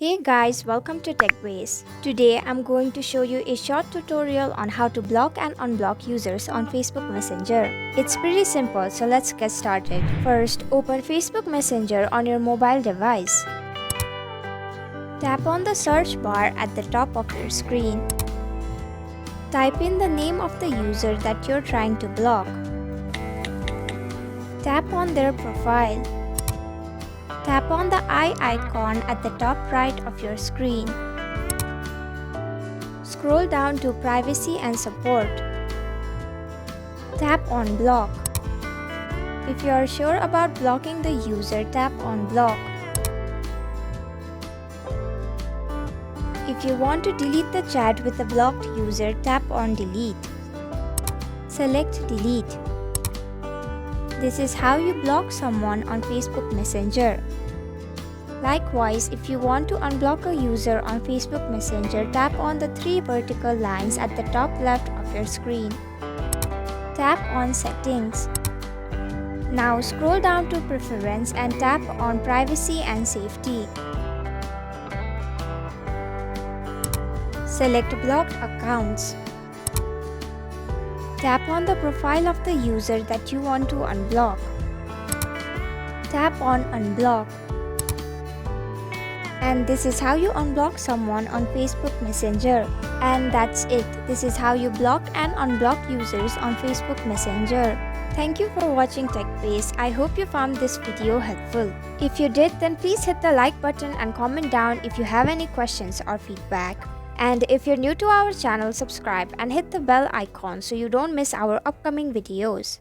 Hey guys, welcome to TechBase. Today I'm going to show you a short tutorial on how to block and unblock users on Facebook Messenger. It's pretty simple, so let's get started. First, open Facebook Messenger on your mobile device. Tap on the search bar at the top of your screen. Type in the name of the user that you're trying to block. Tap on their profile. Tap on the eye icon at the top right of your screen. Scroll down to Privacy and Support. Tap on Block. If you are sure about blocking the user, tap on Block. If you want to delete the chat with the blocked user, tap on Delete. Select Delete. This is how you block someone on Facebook Messenger. Likewise, if you want to unblock a user on Facebook Messenger, tap on the three vertical lines at the top left of your screen. Tap on Settings. Now scroll down to Preference and tap on Privacy and Safety. Select Blocked Accounts. Tap on the profile of the user that you want to unblock. Tap on Unblock. And this is how you unblock someone on Facebook Messenger. And that's it. This is how you block and unblock users on Facebook Messenger. Thank you for watching TechBase. I hope you found this video helpful. If you did, then please hit the like button and comment down if you have any questions or feedback. And if you're new to our channel, subscribe and hit the bell icon so you don't miss our upcoming videos.